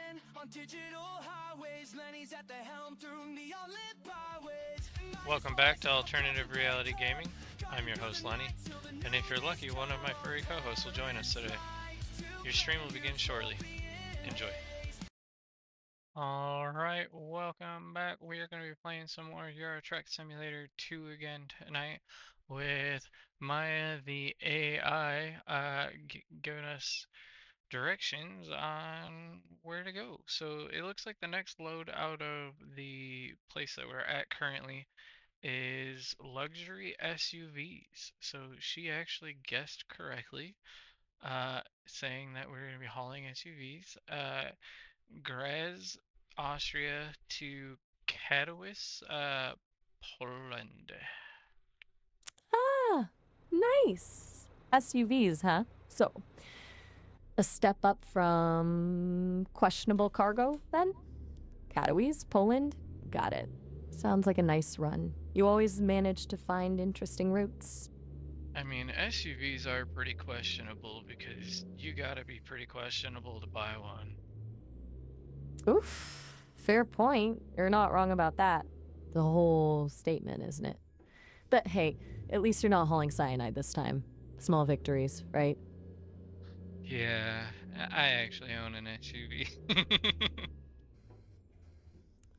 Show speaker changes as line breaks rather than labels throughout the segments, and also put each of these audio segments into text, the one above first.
On digital highways, Lenny's at the helm through neon lit byways.
Welcome back to Alternative Reality Gaming. I'm your host Lenny, and if you're lucky, one of my furry co-hosts will join us today. Your stream will begin shortly. Enjoy. Alright, welcome back. We are going to be playing some more Euro Truck Simulator 2 again tonight with Maya the AI giving us directions on where to go. So it looks like the next load out of the place that we're at currently is luxury SUVs. So she actually guessed correctly, saying that we're going to be hauling SUVs. Graz, Austria to Katowice, Poland.
Ah, nice. SUVs, huh? So, a step up from questionable cargo, then? Katowice, Poland? Got it. Sounds like a nice run. You always manage to find interesting routes.
I mean, SUVs are pretty questionable because you gotta be pretty questionable to buy one.
Oof. Fair point. You're not wrong about that. The whole statement, isn't it? But hey, at least you're not hauling cyanide this time. Small victories, right?
Yeah, I actually own an SUV.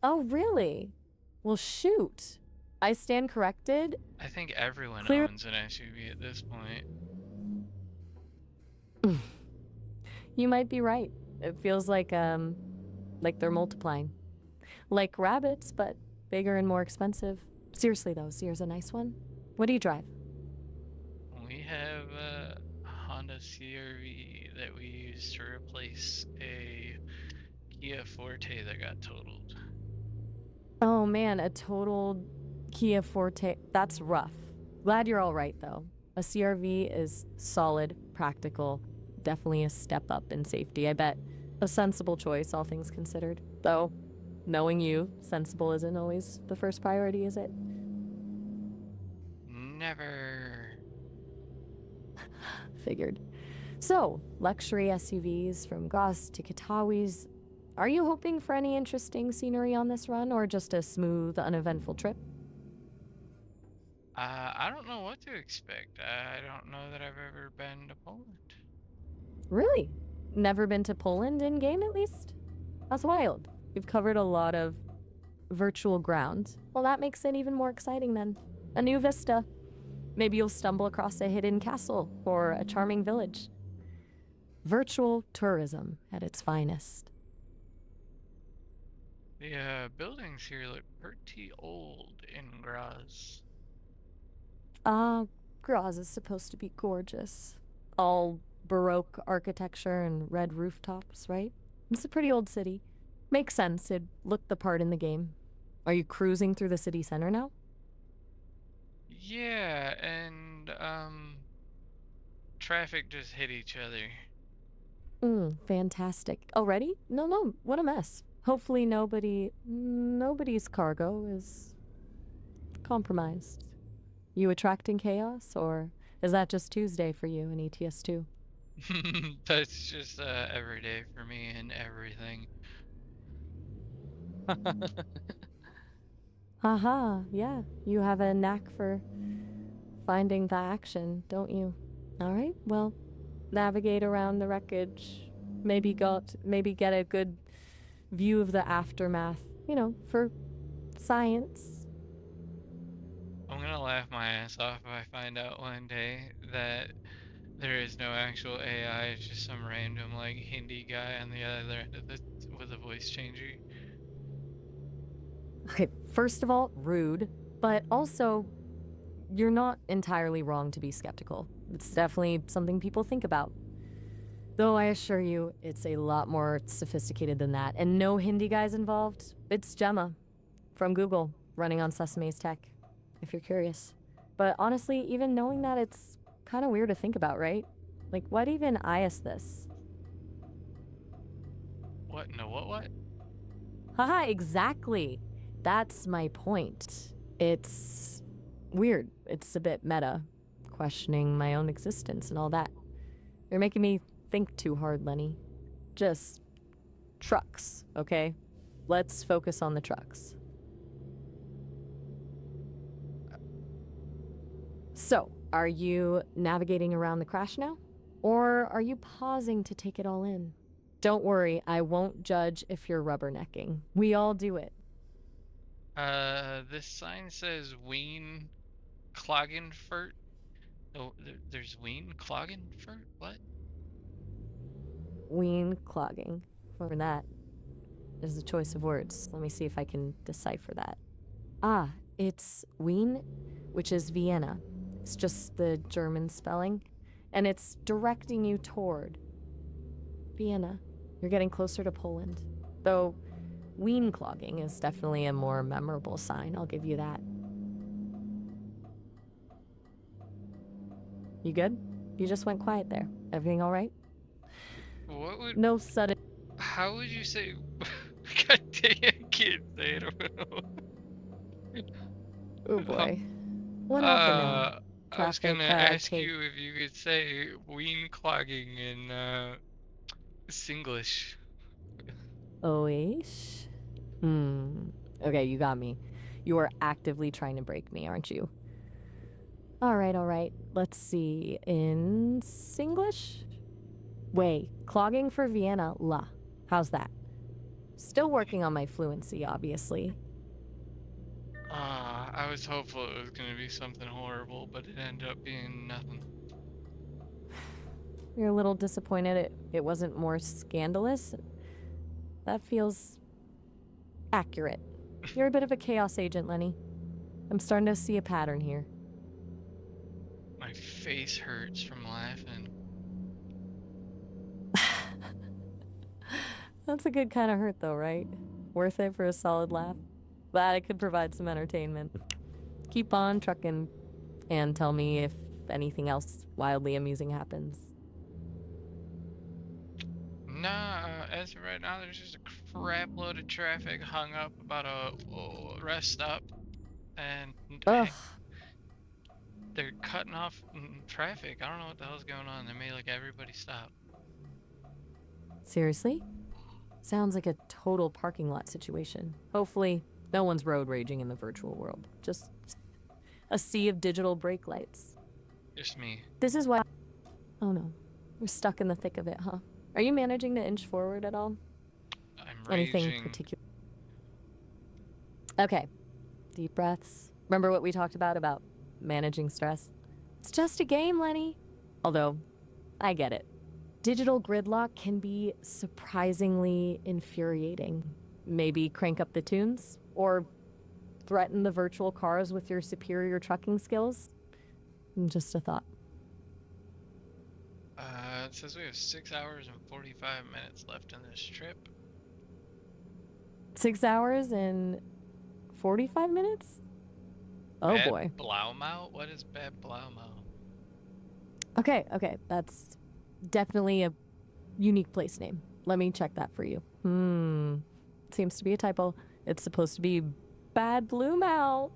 Oh, really? Well, shoot. I stand corrected.
I think everyone
Clear.
owns an SUV at this point.
You might be right. It feels like they're multiplying. Like rabbits, but bigger and more expensive. Seriously though, Sear's a nice one. What do you drive?
We have a Honda CR-V that we used to replace a Kia Forte that got totaled.
Oh man, a total Kia Forte. That's rough. Glad you're all right though. A CR-V is solid, practical, definitely a step up in safety, I bet. A sensible choice, all things considered. Though, knowing you, sensible isn't always the first priority, is it?
Never.
Figured. So, luxury SUVs from Graz to Katowice. Are you hoping for any interesting scenery on this run, or just a smooth, uneventful trip?
I don't know what to expect. I don't know that I've ever been to Poland.
Really? Never been to Poland in game, at least? That's wild. You've covered a lot of virtual ground. Well, that makes it even more exciting then. A new vista. Maybe you'll stumble across a hidden castle or a charming village. Virtual tourism at its finest.
The buildings here look pretty old in Graz.
Graz is supposed to be gorgeous. All Baroque architecture and red rooftops, right? It's a pretty old city. Makes sense, it'd look the part in the game. Are you cruising through the city center now?
Yeah, and traffic just hit each other.
Fantastic. Already? No, what a mess. Hopefully nobody's cargo is compromised. You attracting chaos, or is that just Tuesday for you in ETS2?
That's just every day for me and everything.
Haha, yeah, you have a knack for finding the action, don't you? Alright, well, navigate around the wreckage. Maybe get a good view of the aftermath, for science.
I'm gonna laugh my ass off if I find out one day that there is no actual AI, it's just some random like Hindi guy on the other end of this with a voice changer.
Okay, first of all, rude, but also, you're not entirely wrong to be skeptical. It's definitely something people think about. Though I assure you, it's a lot more sophisticated than that, and no Hindi guys involved. It's Gemma from Google, running on Sesame's tech, if you're curious. But honestly, even knowing that, it's kind of weird to think about, right? Like, what even IS this?
What? No, what?
Haha, exactly. That's my point. It's weird. It's a bit meta, questioning my own existence and all that. You're making me think too hard, Lenny. Just trucks, okay? Let's focus on the trucks. So, are you navigating around the crash now? Or are you pausing to take it all in? Don't worry, I won't judge if you're rubbernecking. We all do it.
This sign says Wien Klagenfurt. Oh, there's Wien Klagenfurt? What?
Wien clogging. For that is the choice of words. Let me see if I can decipher that. Ah, it's Wien, which is Vienna. It's just the German spelling. And it's directing you toward Vienna. You're getting closer to Poland. Though Wien clogging is definitely a more memorable sign, I'll give you that. You good? You just went quiet there. Everything all right?
What would...
No sudden...
How would you say... God dang it, I can't say it.
Oh boy. What happened now?
I was
Traffic,
gonna ask
Kate.
you if you could say Wien clogging in, Singlish.
Oish? Okay, you got me. You are actively trying to break me, aren't you? All right. Let's see. In Singlish? Way. Clogging for Vienna, la. How's that? Still working on my fluency, obviously.
I was hopeful it was gonna be something horrible, but it ended up being nothing.
You're a little disappointed it wasn't more scandalous? That feels accurate. You're a bit of a chaos agent, Lenny. I'm starting to see a pattern here.
My face hurts from laughing.
That's a good kind of hurt, though, right? Worth it for a solid laugh? Glad I could provide some entertainment. Keep on trucking and tell me if anything else wildly amusing happens.
Nah, as of right now, there's just a crap load of traffic hung up about a rest stop, and
Ugh.
they're cutting off traffic. I don't know what the hell's going on. They made like everybody stop.
Seriously? Sounds like a total parking lot situation. Hopefully, no one's road raging in the virtual world. Just a sea of digital brake lights.
Just me.
This is why... Oh no. We're stuck in the thick of it, huh? Are you managing to inch forward at all?
I'm
Anything
raging.
particular? Okay. Deep breaths. Remember what we talked about managing stress? It's just a game, Lenny. Although, I get it. Digital gridlock can be surprisingly infuriating. Maybe crank up the tunes? Or threaten the virtual cars with your superior trucking skills? Just a thought.
It says we have 6 hours and 45 minutes left in this trip.
6 hours and 45 minutes? Oh
Bad
boy.
Blaumau? What is Bad Blaumau?
Okay. That's definitely a unique place name. Let me check that for you. Seems to be a typo. It's supposed to be Bad Blumau.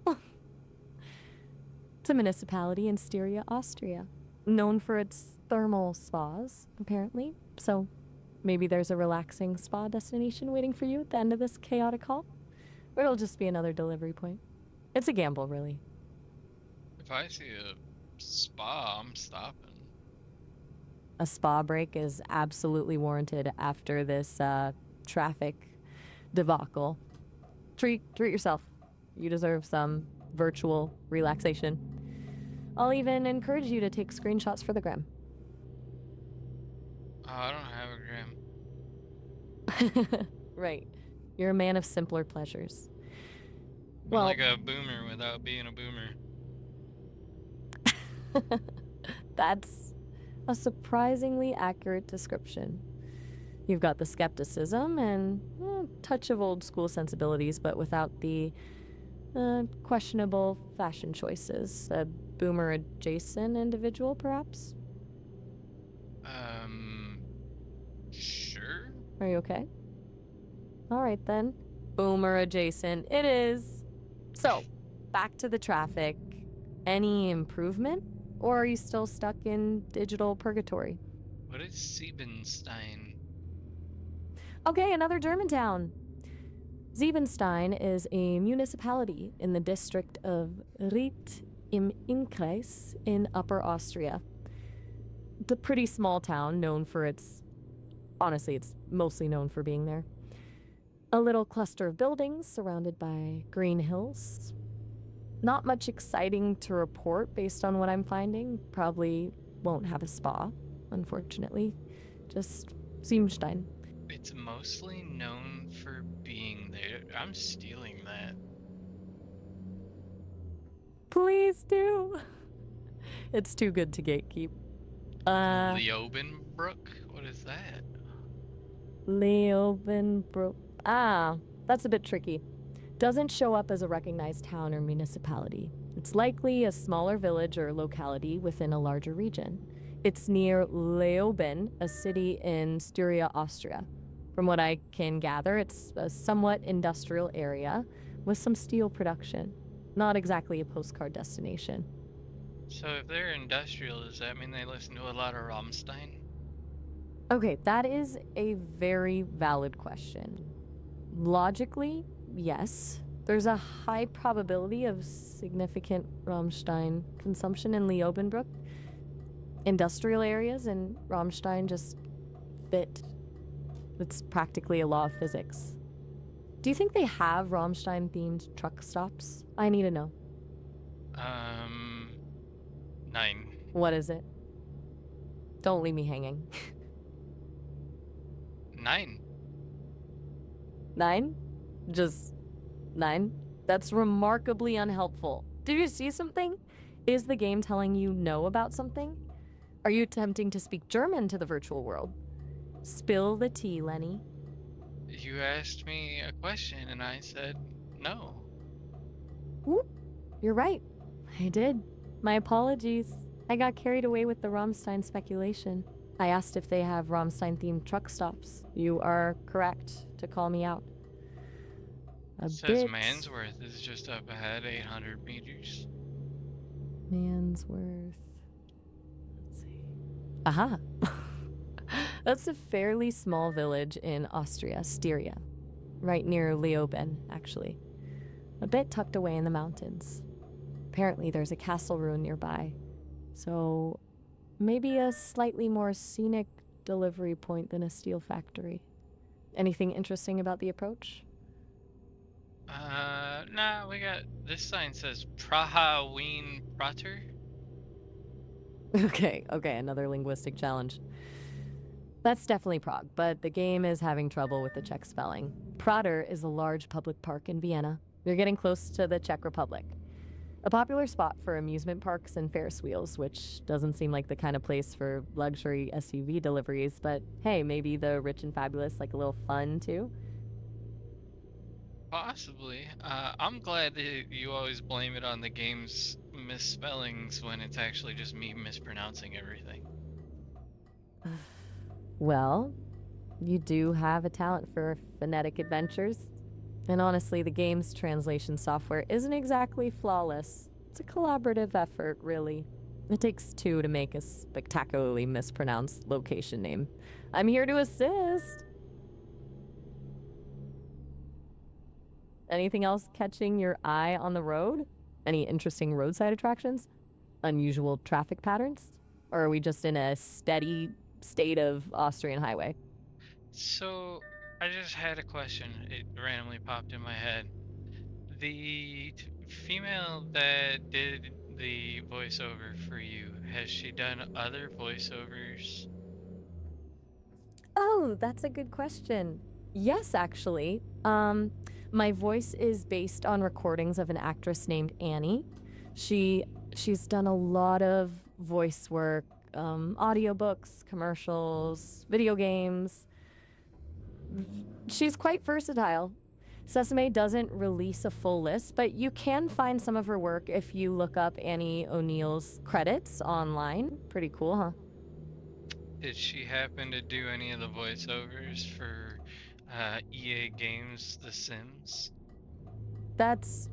It's a municipality in Styria, Austria. Known for its thermal spas, apparently. So maybe there's a relaxing spa destination waiting for you at the end of this chaotic haul? Or it'll just be another delivery point. It's a gamble, really.
If I see a spa, I'm stopping.
A spa break is absolutely warranted after this traffic debacle. Treat yourself. You deserve some virtual relaxation. I'll even encourage you to take screenshots for the gram.
Oh, I don't have a gram.
Right. You're a man of simpler pleasures.
I'm
Well,
like a boomer without being a boomer.
that's a surprisingly accurate description. You've got the skepticism and a touch of old school sensibilities, but without the questionable fashion choices. A boomer adjacent individual, perhaps?
Sure.
Are you okay? All right then. Boomer adjacent it is. So, back to the traffic. Any improvement? Or are you still stuck in digital purgatory?
What is Siebenstein?
Okay, another German town. Siebenstein is a municipality in the district of Ried im Innkreis in Upper Austria. It's a pretty small town known for honestly, it's mostly known for being there. A little cluster of buildings surrounded by green hills. Not much exciting to report based on what I'm finding. Probably won't have a spa, unfortunately. Just Siebenstein.
It's mostly known for being there. I'm stealing that.
Please do. It's too good to gatekeep.
Leobenbrook? What is that?
Leobenbrook. Ah, that's a bit tricky. Doesn't show up as a recognized town or municipality. It's likely a smaller village or locality within a larger region. It's near Leoben, a city in Styria, Austria. From what I can gather, it's a somewhat industrial area with some steel production. Not exactly a postcard destination.
So if they're industrial, does that mean they listen to a lot of Rammstein?
Okay, that is a very valid question. Logically, yes. There's a high probability of significant Rammstein consumption in Leobenbrook. Industrial areas in Rammstein just fit. It's practically a law of physics. Do you think they have Rammstein-themed truck stops? I need to know.
9.
What is it? Don't leave me hanging.
9.
9? Just 9? That's remarkably unhelpful. Did you see something? Is the game telling you no about something? Are you attempting to speak German to the virtual world? Spill the tea, Lenny.
You asked me a question and I said no.
Oop, you're right. I did. My apologies. I got carried away with the Rammstein speculation. I asked if they have Rammstein-themed truck stops. You are correct to call me out.
Says Mansworth is just up ahead 800 meters.
Mansworth. Let's see. Aha. That's a fairly small village in Austria, Styria. Right near Leoben, actually. A bit tucked away in the mountains. Apparently there's a castle ruin nearby. So maybe a slightly more scenic delivery point than a steel factory. Anything interesting about the approach?
Nah, this sign says Praha Wien Prater.
Okay, another linguistic challenge. That's definitely Prague, but the game is having trouble with the Czech spelling. Prater is a large public park in Vienna. You're getting close to the Czech Republic. A popular spot for amusement parks and Ferris wheels, which doesn't seem like the kind of place for luxury SUV deliveries, but hey, maybe the rich and fabulous like a little fun too?
Possibly. I'm glad that you always blame it on the game's misspellings when it's actually just me mispronouncing everything.
Well, you do have a talent for phonetic adventures. And honestly, the game's translation software isn't exactly flawless. It's a collaborative effort, really. It takes 2 to make a spectacularly mispronounced location name. I'm here to assist. Anything else catching your eye on the road? Any interesting roadside attractions? Unusual traffic patterns? Or are we just in a steady state of Austrian highway?
So, I just had a question. It randomly popped in my head. The female that did the voiceover for you, has she done other voiceovers?
Oh, that's a good question. Yes, actually. My voice is based on recordings of an actress named Annie. She's done a lot of voice work, audiobooks, commercials, video games. She's quite versatile. Sesame doesn't release a full list, but you can find some of her work if you look up Annie O'Neill's credits online. Pretty cool, huh?
Did she happen to do any of the voiceovers for EA Games The Sims?
That's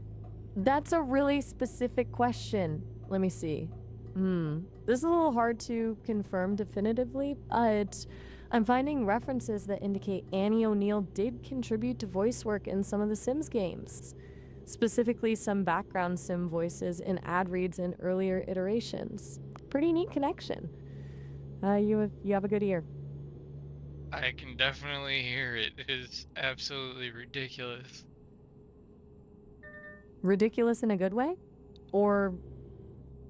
a really specific question. Let me see. This is a little hard to confirm definitively, but I'm finding references that indicate Annie O'Neill did contribute to voice work in some of the Sims games, specifically some background Sim voices in ad reads in earlier iterations. Pretty neat connection. You have a good ear.
I can definitely hear it. It is absolutely ridiculous.
Ridiculous in a good way? Or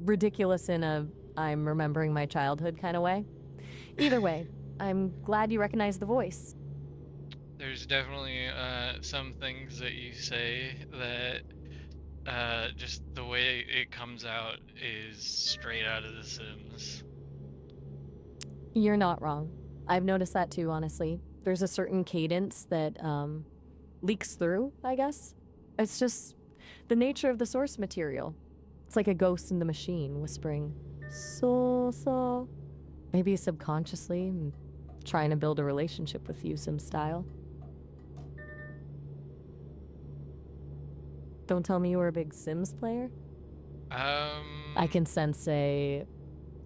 ridiculous in a I'm remembering my childhood kind of way? Either way, I'm glad you recognize the voice.
There's definitely some things that you say that just the way it comes out is straight out of The Sims.
You're not wrong. I've noticed that too, honestly. There's a certain cadence that leaks through, I guess. It's just the nature of the source material. It's like a ghost in the machine whispering, so. Maybe subconsciously trying to build a relationship with you, Sim style. Don't tell me you were a big Sims player. I can sense a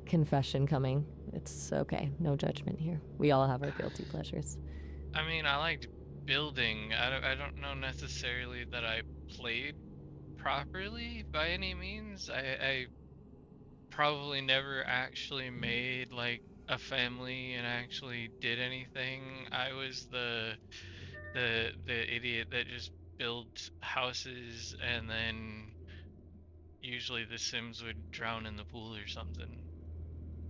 confession coming. It's okay. No judgment here. We all have our guilty pleasures.
I mean, I liked building. I don't know necessarily that I played properly by any means. I probably never actually made like a family and actually did anything. I was the idiot that just built houses and then usually the Sims would drown in the pool or something,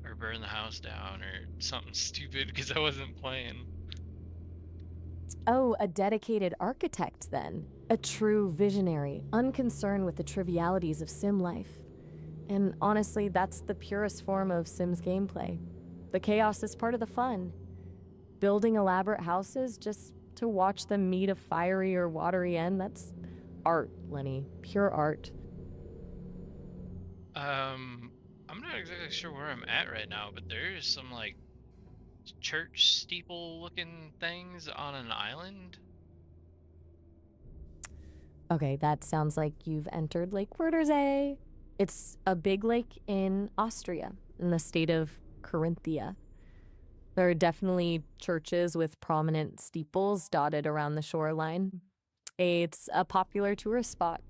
or burn the house down or something stupid because I wasn't playing.
Oh, a dedicated architect then. A true visionary, unconcerned with the trivialities of Sim life. And honestly, that's the purest form of Sims gameplay. The chaos is part of the fun. Building elaborate houses just to watch them meet a fiery or watery end, that's art, Lenny. Pure art.
I'm not exactly sure where I'm at right now, but there's some like church steeple looking things on an island.
Okay, that sounds like you've entered Lake Wörthersee. It's a big lake in Austria, in the state of Carinthia. There are definitely churches with prominent steeples dotted around the shoreline. It's a popular tourist spot.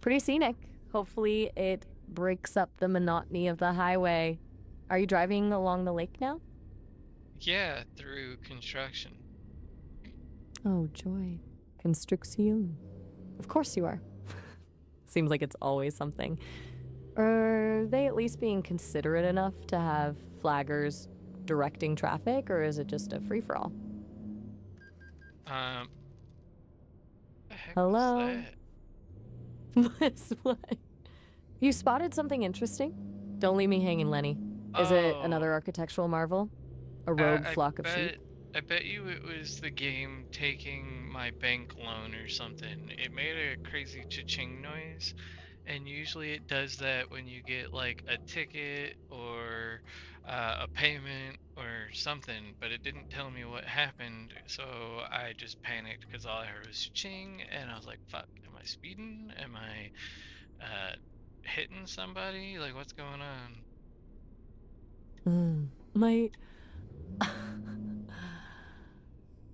Pretty scenic. Hopefully, it breaks up the monotony of the highway. Are you driving along the lake now?
Yeah, through construction.
Oh, joy. Construction. Of course you are. Seems like it's always something. Are they at least being considerate enough to have flaggers directing traffic, or is it just a free-for-all?
The heck
Hello?
was that?
What's what? You spotted something interesting? Don't leave me hanging, Lenny. Is it another architectural marvel? A rogue flock of sheep?
I bet you it was the game taking my bank loan or something. It made a crazy cha-ching noise, and usually it does that when you get like a ticket or a payment or something, but it didn't tell me what happened, so I just panicked because all I heard was cha-ching, and I was like, fuck, am I speeding? Am I hitting somebody? Like, what's going on?
My...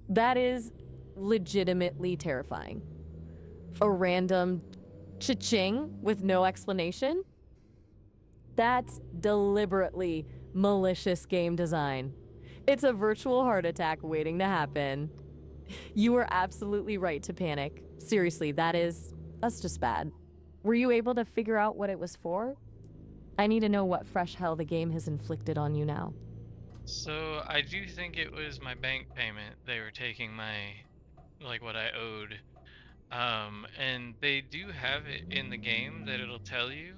That is legitimately terrifying. A random cha-ching with no explanation? That's deliberately malicious game design. It's a virtual heart attack waiting to happen. You were absolutely right to panic. Seriously, that's just bad. Were you able to figure out what it was for? I need to know what fresh hell the game has inflicted on you now.
So I do think it was my bank payment. They were taking my, like, what I owed. And they do have it in the game that it'll tell you,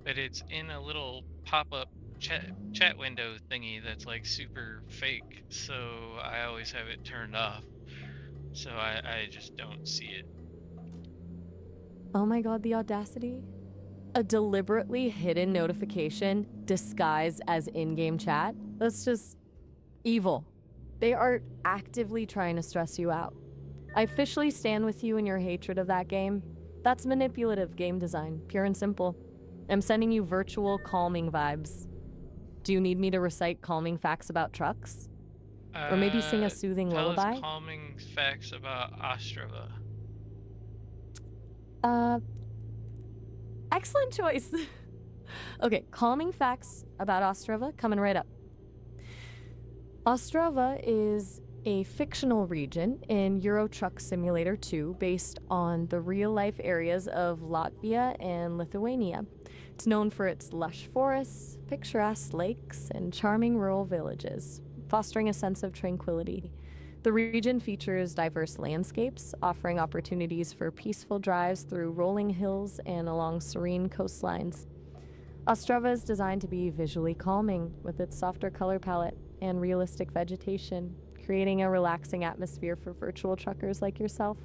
but it's in a little pop-up chat window thingy that's like super fake. So I always have it turned off. So I just don't see it.
Oh my god, the audacity. A deliberately hidden notification disguised as in-game chat? That's just evil. They are actively trying to stress you out. I officially stand with you in your hatred of that game. That's manipulative game design, pure and simple. I'm sending you virtual calming vibes. Do you need me to recite calming facts about trucks? Or maybe sing a soothing
Tell us
lullaby?
calming facts about Ostrava.
Excellent choice. Okay, calming facts about Ostrava coming right up. Ostrava is a fictional region in Euro Truck Simulator 2 based on the real-life areas of Latvia and Lithuania. It's known for its lush forests, picturesque lakes, and charming rural villages, fostering a sense of tranquility. The region features diverse landscapes, offering opportunities for peaceful drives through rolling hills and along serene coastlines. Ostrava is designed to be visually calming with its softer color palette and realistic vegetation, creating a relaxing atmosphere for virtual truckers like yourself.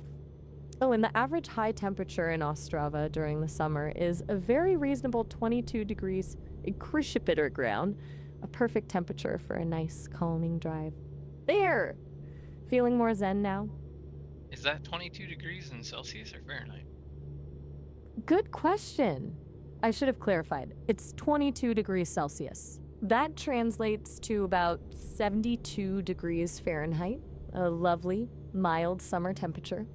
Oh, and the average high temperature in Ostrava during the summer is a very reasonable 22 degrees Cruciapitter ground, a perfect temperature for a nice, calming drive. There! Feeling more zen now?
Is that 22 degrees in Celsius or Fahrenheit?
Good question. I should have clarified. It's 22 degrees Celsius. That translates to about 72 degrees Fahrenheit, a lovely, mild summer temperature.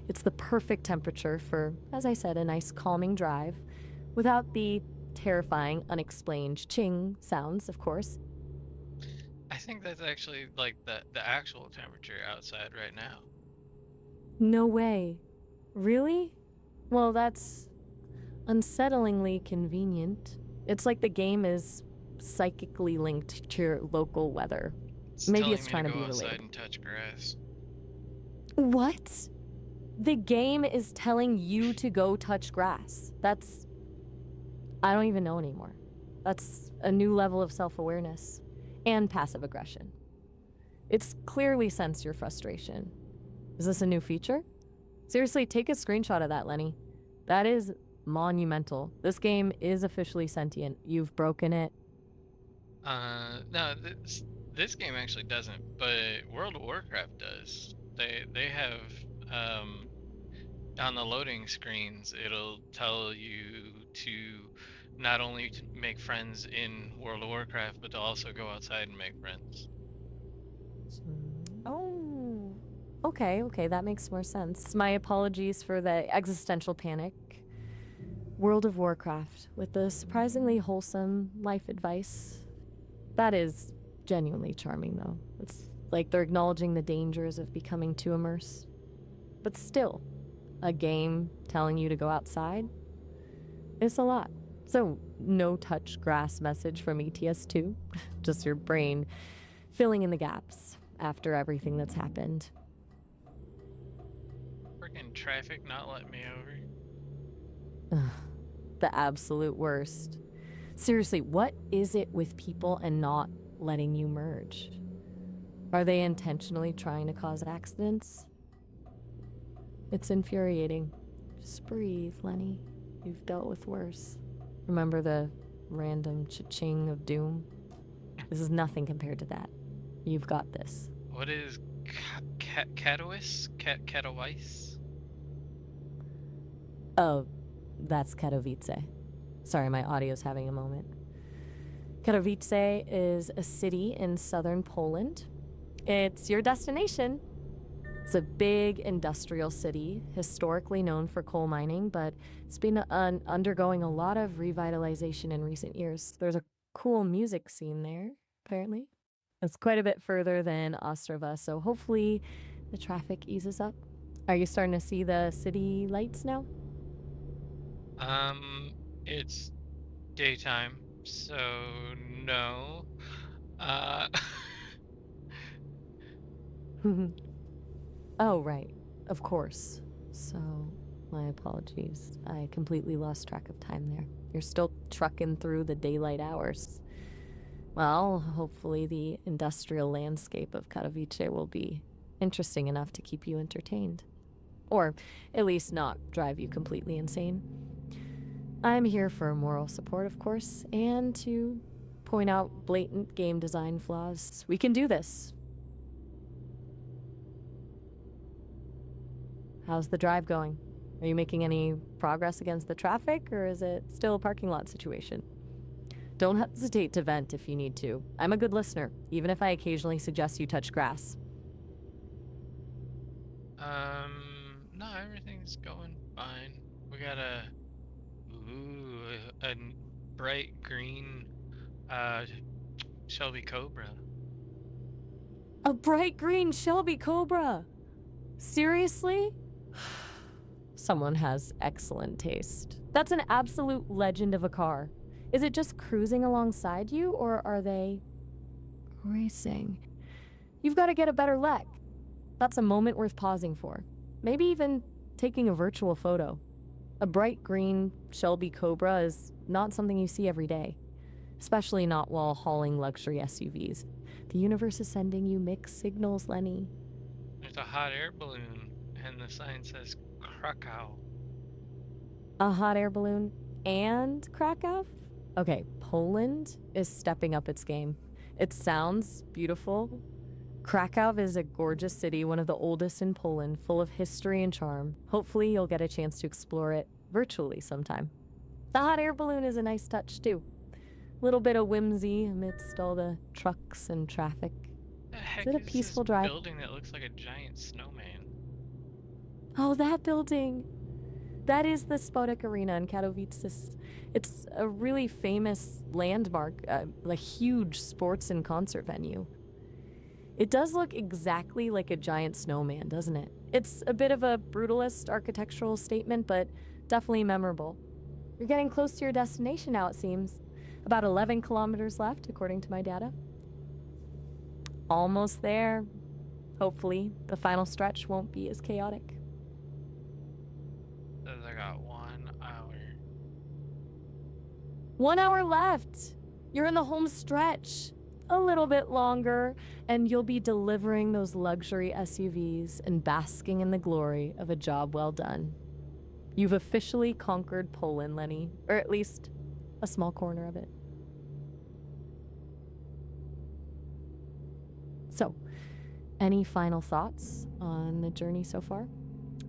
It's the perfect temperature for, as I said, a nice calming drive, without the terrifying, unexplained ching sounds, of course.
I think that's actually like the actual temperature outside right now.
No way. Really? Well, that's unsettlingly convenient. It's like the game is psychically linked to your local weather.
It's
Maybe
telling
it's
me
trying
to
to be
go outside
related.
and touch grass.
What? The game is telling you to go touch grass. That's... I don't even know anymore. That's a new level of self-awareness and passive aggression. It's clearly sensed your frustration. Is this a new feature? Seriously, take a screenshot of that, Lenny. That is monumental. This game is officially sentient. You've broken it.
No, this game actually doesn't, but World of Warcraft does. They have on the loading screens, it'll tell you to not only to make friends in World of Warcraft, but to also go outside and make friends.
Oh, okay, that makes more sense. My apologies for the existential panic. World of Warcraft, with the surprisingly wholesome life advice. That is genuinely charming, though. It's like they're acknowledging the dangers of becoming too immersed. But still, a game telling you to go outside? It's a lot. So, no touch grass message from ETS2? Just your brain filling in the gaps after everything that's happened.
Freaking traffic not letting me over.
Ugh, the absolute worst. Seriously, what is it with people and not letting you merge? Are they intentionally trying to cause accidents? It's infuriating. Just breathe, Lenny. You've dealt with worse. Remember the random cha-ching of doom? This is nothing compared to that. You've got this.
What is Katowice? Katowice?
Oh, that's Katowice. Sorry, my audio's having a moment. Katowice is a city in southern Poland. It's your destination. It's a big industrial city, historically known for coal mining, but it's been undergoing a lot of revitalization in recent years. There's a cool music scene there, apparently. It's quite a bit further than Ostrava, so hopefully the traffic eases up. Are you starting to see the city lights now?
It's daytime, so no. Uh,
Oh, right. Of course. So, my apologies. I completely lost track of time there. You're still trucking through the daylight hours. Well, hopefully the industrial landscape of Katowice will be interesting enough to keep you entertained. Or at least not drive you completely insane. I'm here for moral support, of course, and to point out blatant game design flaws. We can do this. How's the drive going? Are you making any progress against the traffic, or is it still a parking lot situation? Don't hesitate to vent if you need to. I'm a good listener, even if I occasionally suggest you touch grass.
No, everything's going fine. We got a bright green Shelby Cobra.
A bright green Shelby Cobra! Seriously? Someone has excellent taste. That's an absolute legend of a car. Is it just cruising alongside you, or are they racing? You've got to get a better leg. That's a moment worth pausing for. Maybe even taking a virtual photo. A bright green Shelby Cobra is not something you see every day, especially not while hauling luxury SUVs. The universe is sending you mixed signals, Lenny.
There's a hot air balloon, and the sign says Krakow.
A hot air balloon and Krakow? Okay, Poland is stepping up its game. It sounds beautiful. Krakow is a gorgeous city, one of the oldest in Poland, full of history and charm. Hopefully you'll get a chance to explore it virtually sometime. The hot air balloon is a nice touch too. Little bit of whimsy amidst all the trucks and traffic.
The heck
Is it a
this
peaceful drive?
building that looks like a giant snowman?
Oh, that building. That is the Spodek Arena in Katowice. It's a really famous landmark, a huge sports and concert venue. It does look exactly like a giant snowman, doesn't it? It's a bit of a brutalist architectural statement, but definitely memorable. You're getting close to your destination now, it seems. About 11 kilometers left, according to my data. Almost there. Hopefully, the final stretch won't be as chaotic.
Says I got 1 hour.
1 hour left. You're in the home stretch. A little bit longer, and you'll be delivering those luxury SUVs and basking in the glory of a job well done. You've officially conquered Poland, Lenny, or at least a small corner of it. So, any final thoughts on the journey so far?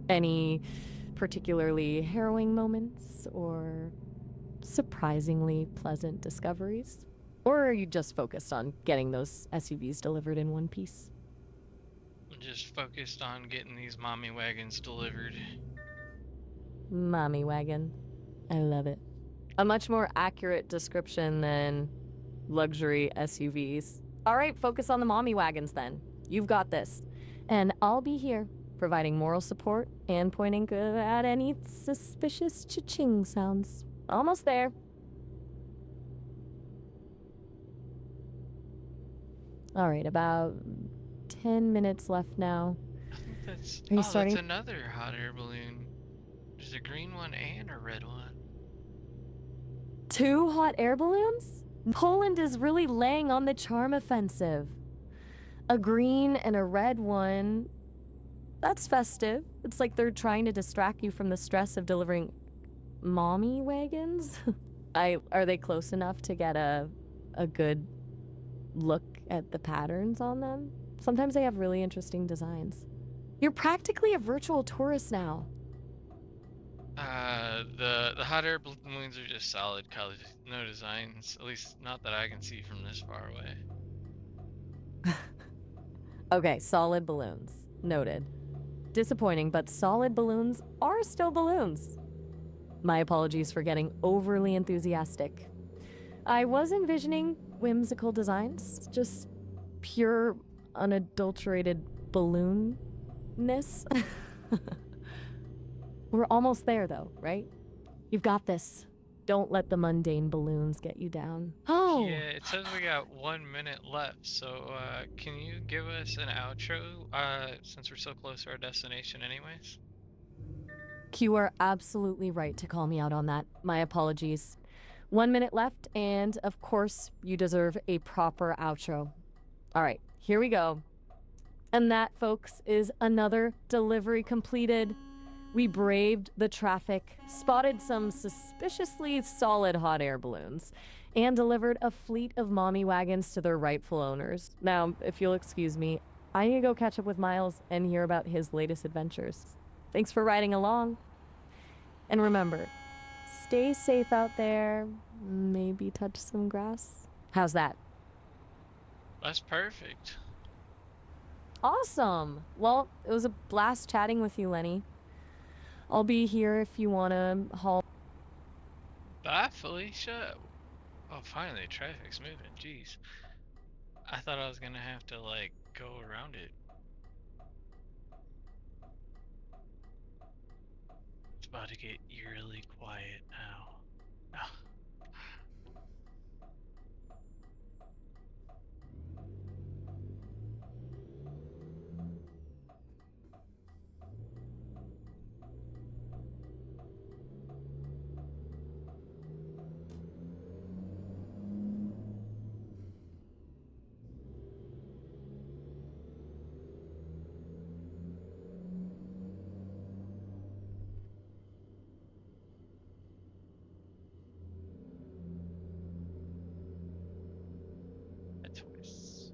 Any particularly harrowing moments or surprisingly pleasant discoveries? Or are you just focused on getting those SUVs delivered in one piece?
I'm just focused on getting these mommy wagons delivered.
Mommy wagon. I love it. A much more accurate description than luxury SUVs. All right, focus on the mommy wagons then. You've got this. And I'll be here, providing moral support and pointing at any suspicious cha-ching sounds. Almost there. All right, about 10 minutes left now.
I think that's.
Are you
Oh,
starting?
that's another hot air balloon. There's a green one and a red one.
2 hot air balloons? Poland is really laying on the charm offensive. A green and a red one. That's festive. It's like they're trying to distract you from the stress of delivering mommy wagons. Are they close enough to get a good look at the patterns on them? Sometimes they have really interesting designs. You're practically a virtual tourist now.
The hot air balloons are just solid colors, no designs. At least not that I can see from this far away.
Okay, solid balloons. Noted. Disappointing, but solid balloons are still balloons. My apologies for getting overly enthusiastic. I was envisioning whimsical designs, just pure, unadulterated balloonness. We're almost there, though, right? You've got this. Don't let the mundane balloons get you down. Oh!
Yeah, it says we got 1 minute left, so can you give us an outro, since we're so close to our destination anyways?
You are absolutely right to call me out on that. My apologies. 1 minute left, and of course, you deserve a proper outro. All right, here we go. And that, folks, is another delivery completed. We braved the traffic, spotted some suspiciously solid hot air balloons, and delivered a fleet of mommy wagons to their rightful owners. Now, if you'll excuse me, I need to go catch up with Miles and hear about his latest adventures. Thanks for riding along. And remember, stay safe out there. Maybe touch some grass. How's that?
That's perfect.
Awesome. Well, it was a blast chatting with you, Lenny. I'll be here if you want to haul.
Bye, Felicia. Oh, finally, traffic's moving. Jeez. I thought I was gonna have to, like, go around it. It's about to get eerily quiet now. A twist.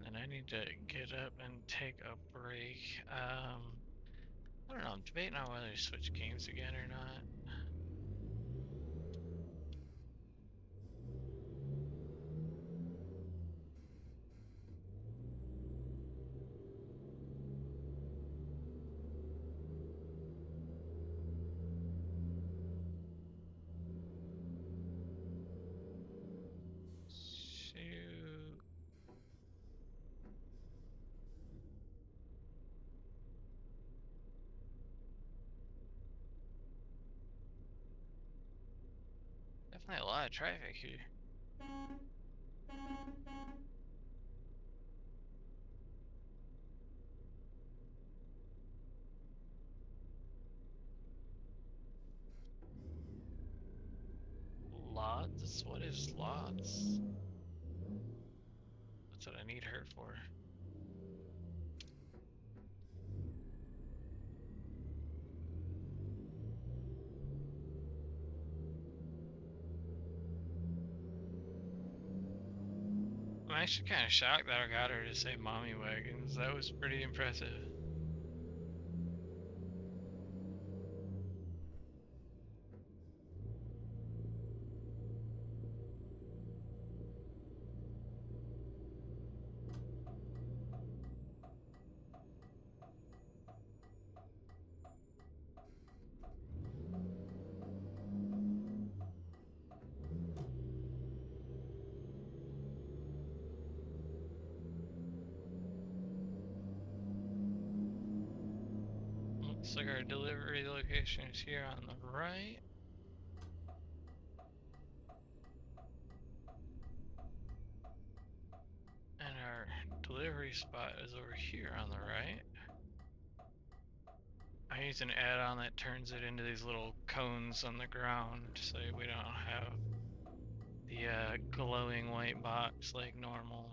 And I need to get up and take a break. I don't know, I'm debating on whether to switch games again or not. Shoot. Definitely a lot of traffic here. Lots? What is lots? That's what I need her for. I'm actually kind of shocked that I got her to say mommy wagons. That was pretty impressive. Looks like our delivery location is here on the right. And our delivery spot is over here on the right. I use an add-on that turns it into these little cones on the ground so we don't have the glowing white box like normal.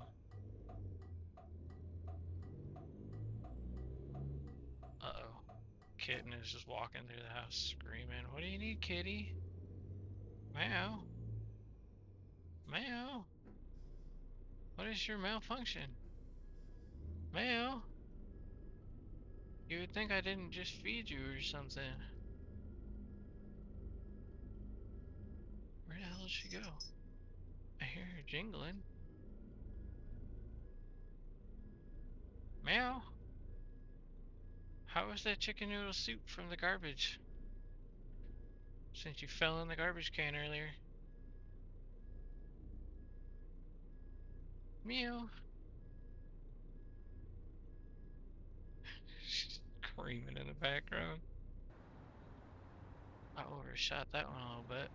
Uh-oh. Kitten is just walking through the house screaming, "What do you need, kitty? Meow. Meow. What is your malfunction? Meow. You would think I didn't just feed you or something." Where the hell did she go? I hear her jingling. Meow. How was that chicken noodle soup from the garbage? Since you fell in the garbage can earlier. Meow. She's screaming in the background. I overshot that one a little bit.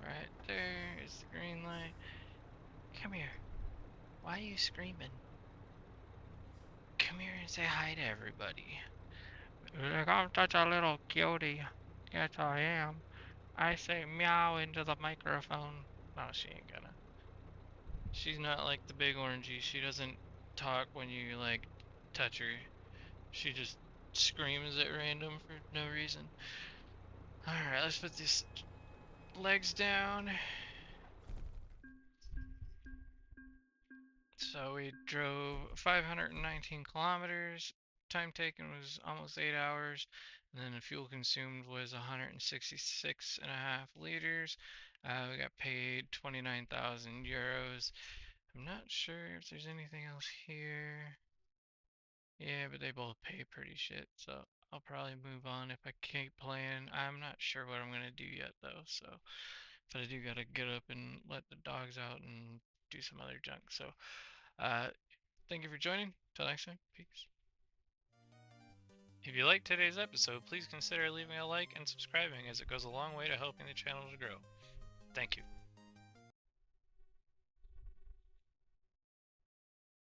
Right there is the green light. Come here. Why are you screaming? Come here and say hi to everybody. Like, I'm such a little cutie. Yes, I am. I say meow into the microphone. No, she ain't gonna. She's not like the big orangey. She doesn't talk when you, like, touch her. She just screams at random for no reason. Alright, let's put these legs down. So we drove 519 kilometers. Time taken was almost 8 hours. And then the fuel consumed was 166.5 liters. We got paid 29,000 euros. I'm not sure if there's anything else here. Yeah, but they both pay pretty shit, so I'll probably move on if I keep playing. I'm not sure what I'm gonna do yet though, so but I do gotta get up and let the dogs out and do some other junk. So uh thank you for joining. Till next time, peace. If you liked today's episode, please consider leaving a like and subscribing as it goes a long way to helping the channel to grow. Thank you.